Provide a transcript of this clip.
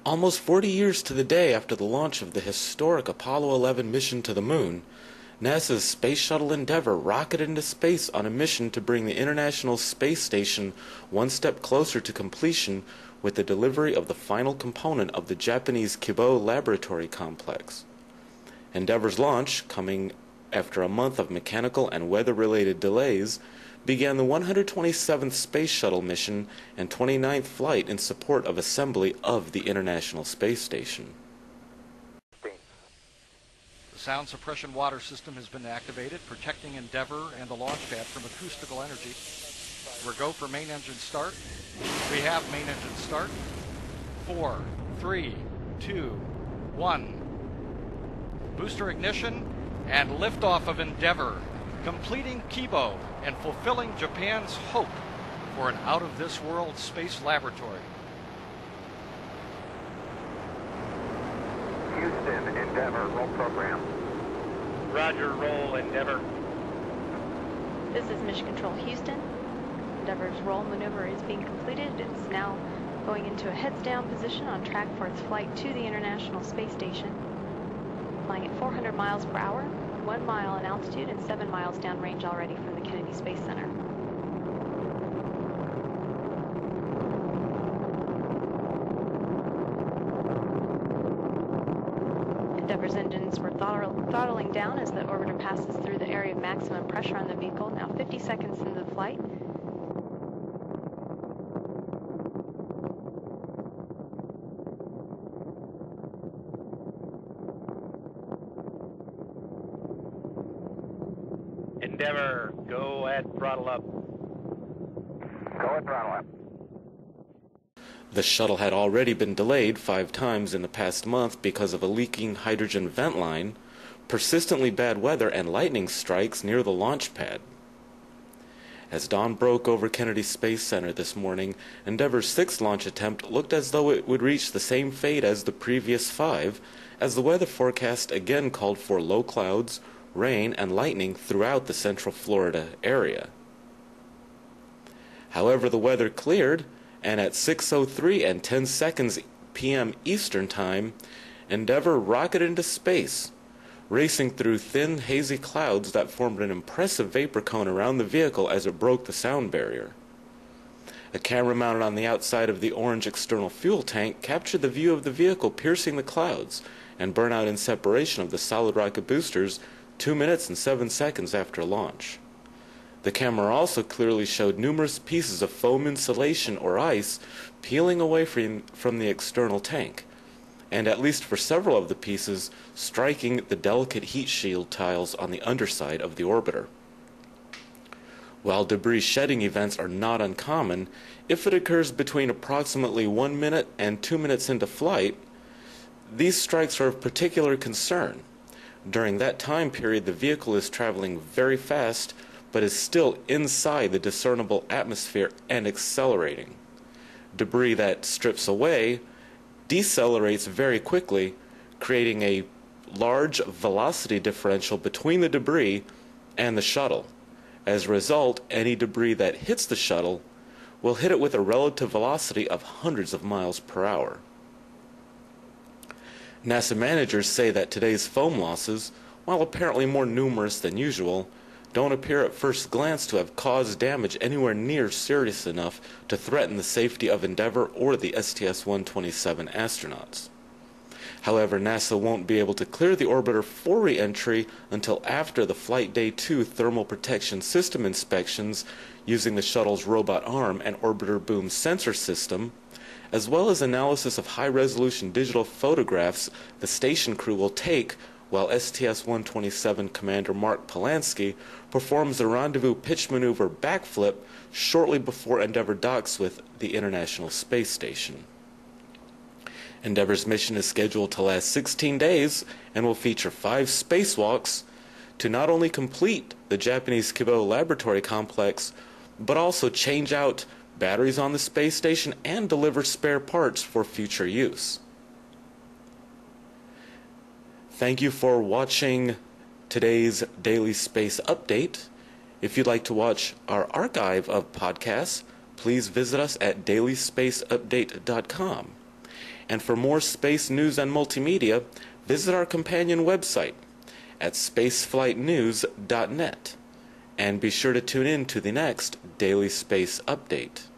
Almost 40 years to the day after the launch of the historic Apollo 11 mission to the Moon, NASA's Space Shuttle Endeavour rocketed into space on a mission to bring the International Space Station one step closer to completion with the delivery of the final component of the Japanese Kibo Laboratory Complex. Endeavour's launch, coming after a month of mechanical and weather-related delays, began the 127th Space Shuttle mission and 29th flight in support of assembly of the International Space Station. The sound suppression water system has been activated, protecting Endeavour and the launch pad from acoustical energy. We're go for main engine start. We have main engine start. 4, 3, 2, 1. Booster ignition and liftoff of Endeavour, completing Kibo and fulfilling Japan's hope for an out-of-this-world space laboratory. Houston, Endeavour, roll program. Roger, roll, Endeavour. This is Mission Control Houston. Endeavour's roll maneuver is being completed. It's now going into a heads-down position on track for its flight to the International Space Station. Flying at 400 miles per hour, 1 mile in altitude and 7 miles downrange already from the Kennedy Space Center. Endeavour's engines were throttling down as the orbiter passes through the area of maximum pressure on the vehicle, now 50 seconds into the flight. Endeavour, go at throttle up. Go at throttle up. The shuttle had already been delayed 5 times in the past month because of a leaking hydrogen vent line, persistently bad weather, and lightning strikes near the launch pad. As dawn broke over Kennedy Space Center this morning, Endeavour's 6th launch attempt looked as though it would reach the same fate as the previous 5, as the weather forecast again called for low clouds, rain, and lightning throughout the central Florida area. However, the weather cleared, and at 6:03 and 10 seconds p.m. Eastern Time, Endeavour rocketed into space, racing through thin, hazy clouds that formed an impressive vapor cone around the vehicle as it broke the sound barrier. A camera mounted on the outside of the orange external fuel tank captured the view of the vehicle piercing the clouds and burn out in separation of the solid rocket boosters 2 minutes and 7 seconds after launch. The camera also clearly showed numerous pieces of foam insulation or ice peeling away from the external tank, and at least for several of the pieces, striking the delicate heat shield tiles on the underside of the orbiter. While debris shedding events are not uncommon, if it occurs between approximately 1 minute and 2 minutes into flight, these strikes are of particular concern. During that time period, the vehicle is traveling very fast, but is still inside the discernible atmosphere and accelerating. Debris that strips away decelerates very quickly, creating a large velocity differential between the debris and the shuttle. As a result, any debris that hits the shuttle will hit it with a relative velocity of hundreds of miles per hour. NASA managers say that today's foam losses, while apparently more numerous than usual, don't appear at first glance to have caused damage anywhere near serious enough to threaten the safety of Endeavour or the STS-127 astronauts. However, NASA won't be able to clear the orbiter for re-entry until after the Flight Day 2 thermal protection system inspections using the shuttle's robot arm and orbiter boom sensor system, as well as analysis of high-resolution digital photographs the station crew will take while STS-127 Commander Mark Polanski performs the rendezvous pitch maneuver backflip shortly before Endeavour docks with the International Space Station. Endeavour's mission is scheduled to last 16 days and will feature 5 spacewalks to not only complete the Japanese Kibo Laboratory Complex, but also change out batteries on the space station and deliver spare parts for future use. Thank you for watching today's Daily Space Update. If you'd like to watch our archive of podcasts, please visit us at dailyspaceupdate.com. And for more space news and multimedia, visit our companion website at spaceflightnews.net. And be sure to tune in to the next Daily Space Update.